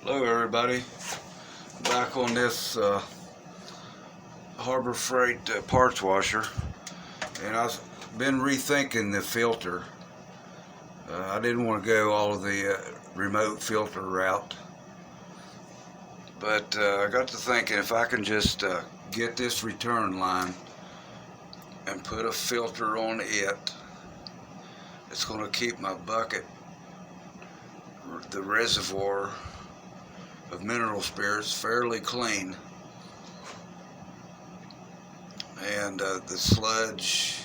Hello everybody, back on this Harbor Freight parts washer, and I've been rethinking the filter. I didn't want to go all of the remote filter route, but I got to thinking if I can just get this return line and put a filter on it, it's going to keep my bucket, the reservoir of mineral spirits, fairly clean, and the sludge,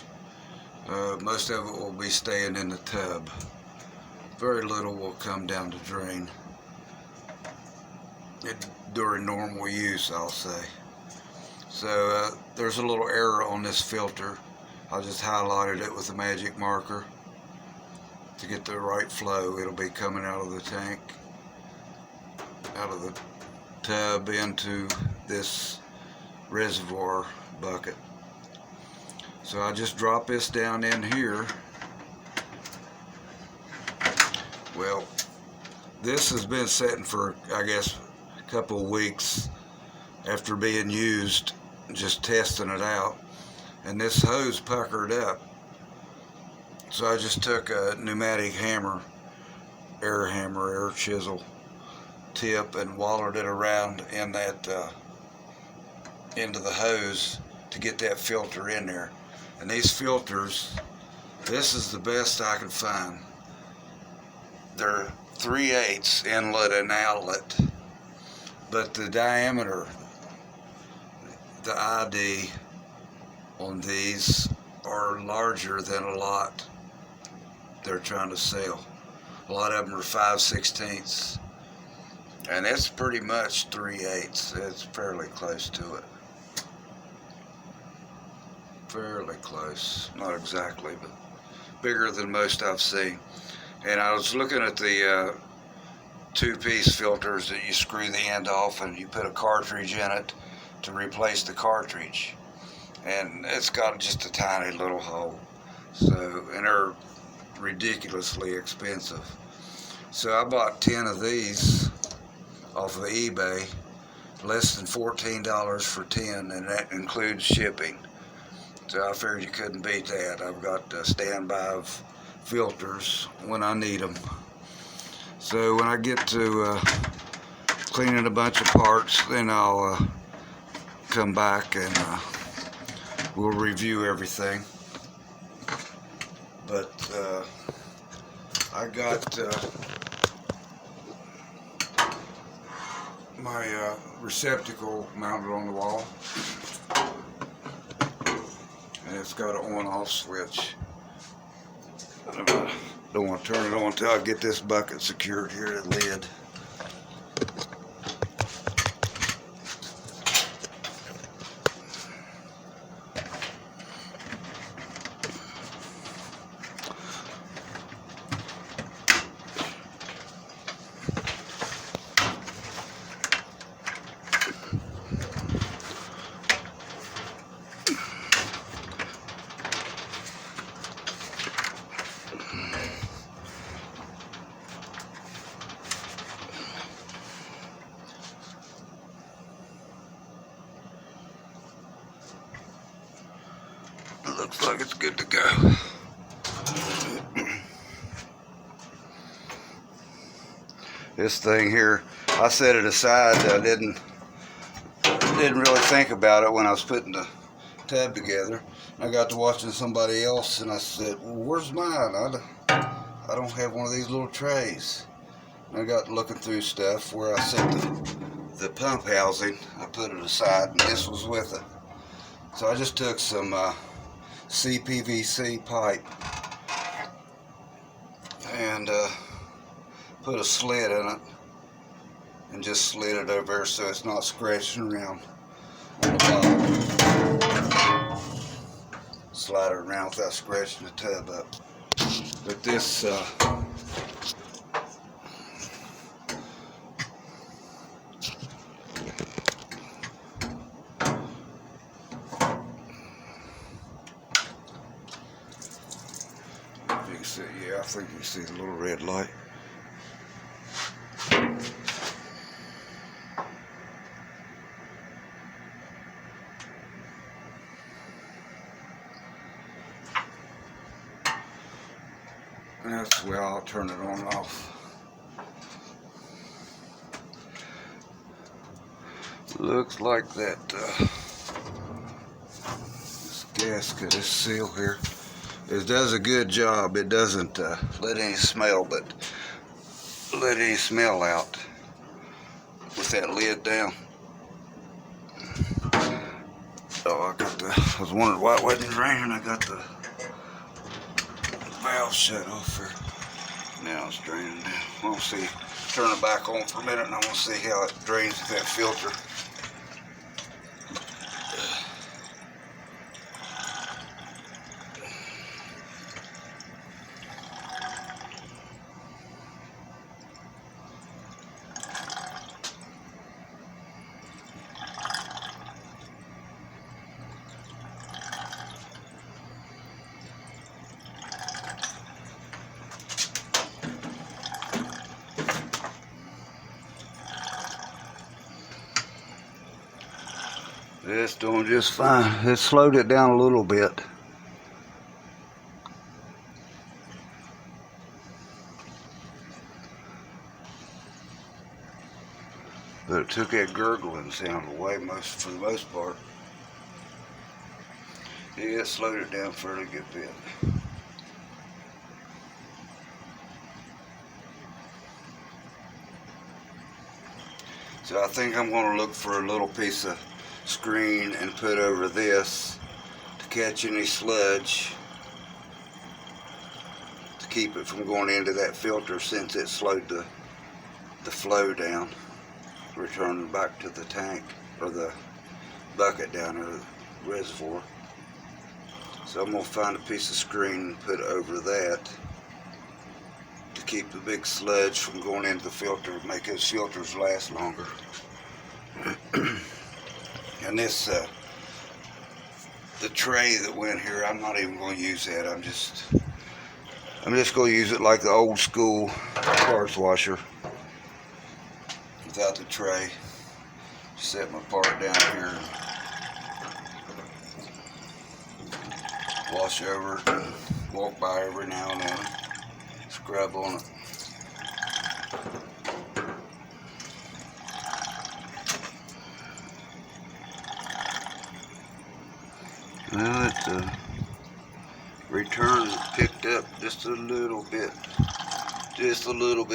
most of it will be staying in the tub. Very little will come down the drain during normal use, I'll say. So there's a little error on this filter. I just highlighted it with a magic marker to get the right flow. It'll be coming out of the tank, out of the tub into this reservoir bucket. So I just drop this down in here. Well, this has been sitting for, I guess, a couple of weeks after being used, just testing it out, and this hose puckered up. So I just took a pneumatic hammer, air chisel tip, and wallowed it around in that into the hose to get that filter in there. And these filters, this is the best I could find. They're 3/8 inlet and outlet, but the diameter, the ID on these are larger than a lot they're trying to sell. A lot of them are 5/16, and it's pretty much 3/8. It's fairly close to it. Fairly close, not exactly, but bigger than most I've seen. And I was looking at the two-piece filters that you screw the end off and you put a cartridge in it to replace the cartridge, and it's got just a tiny little hole. So, and they're ridiculously expensive. So I bought 10 of these off of eBay, less than $14 for 10, and that includes shipping. So I figured you couldn't beat that. I've got standby filters when I need them. So when I get to cleaning a bunch of parts, then I'll come back and we'll review everything. But I got my receptacle mounted on the wall, and it's got an on-off switch. I don't want to turn it on until I get this bucket secured here to the lid. Looks like it's good to go. This thing here, I set it aside. I didn't really think about it when I was putting the tub together. I got to watching somebody else, and I said, "Well, where's mine? I don't have one of these little trays." And I got looking through stuff where I set the pump housing. I put it aside, and this was with it. So I just took some CPVC pipe and put a slit in it and just slid it over there so it's not scratching around on the bottom. Slide it around without scratching the tub up. But this you can see, yeah, I think you can see the little red light. That's well, I'll turn it on and off. Looks like that this gasket, this seal here, it does a good job. It doesn't let any smell out with that lid down. Oh, I was wondering why it wasn't draining. I got the valve shut off here. Now it's draining down. We'll see. Turn it back on for a minute and I want to see how it drains that filter. It's doing just fine. It slowed it down a little bit. But it took that gurgling sound away for the most part. Yeah, it slowed it down fairly good bit. So I think I'm going to look for a little piece of screen and put over this to catch any sludge to keep it from going into that filter, since it slowed the flow down, returning back to the tank or the bucket down there, the reservoir. So I'm going to find a piece of screen and put over that to keep the big sludge from going into the filter, make those filters last longer. And this, the tray that went here, I'm not even going to use that. I'm just going to use it like the old school cars washer without the tray. Set my part down here, wash over it, and walk by every now and then, scrub on it. Well, it return picked up just a little bit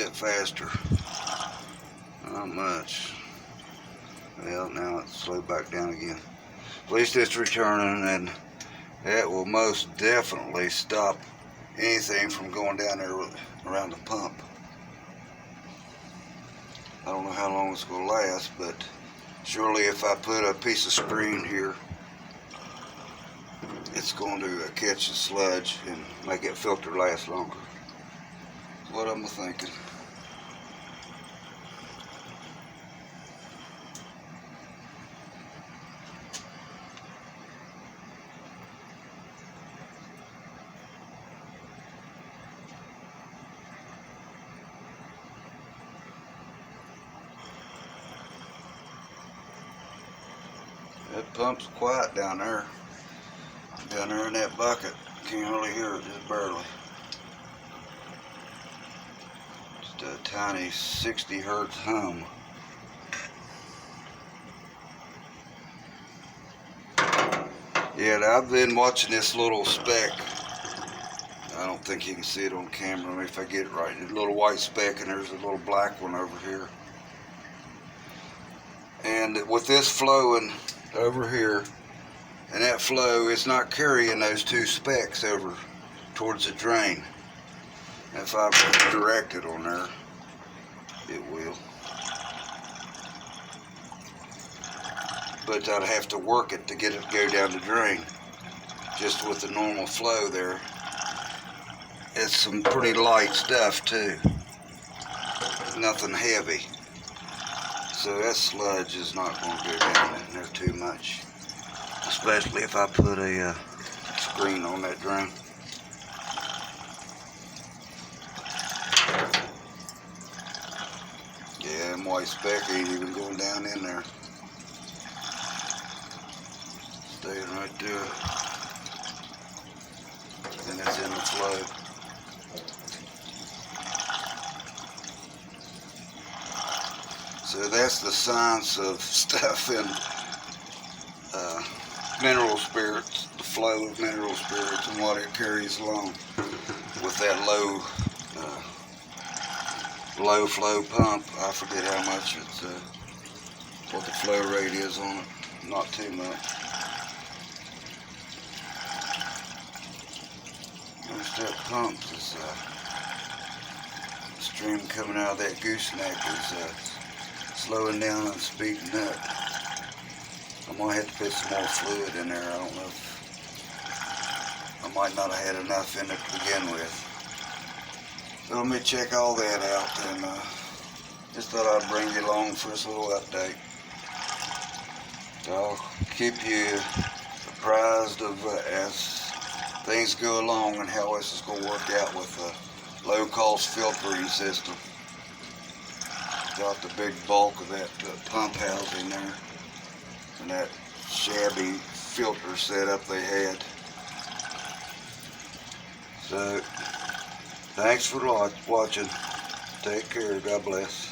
faster. Not much. Well, now it's slowed back down again. At least it's returning, and that will most definitely stop anything from going down there around the pump. I don't know how long it's going to last, but surely if I put a piece of screen here, it's going to catch the sludge and make that filter last longer. That's what I'm thinking. That pump's quiet down there. Down there in that bucket, can't really hear it, just barely. Just a tiny 60 hertz hum. Yeah, I've been watching this little speck. I don't think you can see it on camera if I get it right. There's a little white speck and there's a little black one over here. And with this flowing over here, and that flow is not carrying those two specks over towards the drain. If I direct it on there, it will. But I'd have to work it to get it to go down the drain. Just with the normal flow there. It's some pretty light stuff too. Nothing heavy. So that sludge is not going to go down in there too much. Especially if I put a screen on that drain. Yeah, them white speck ain't even going down in there. Staying right there. And it's in the flow. So that's the science of stuff in mineral spirits, the flow of mineral spirits and what it carries along with that low flow pump. I forget how much it's, what the flow rate is on it, not too much. Most that pump is, stream coming out of that gooseneck is slowing down and speeding up. I'm going to have to put some more fluid in there. I don't know if I might not have had enough in it to begin with. So let me check all that out, and just thought I'd bring you along for this little update. So I'll keep you apprised of as things go along and how this is going to work out with the low-cost filtering system. Got the big bulk of that pump housing there and that shabby filter setup they had. So thanks for watching. Take care. God bless.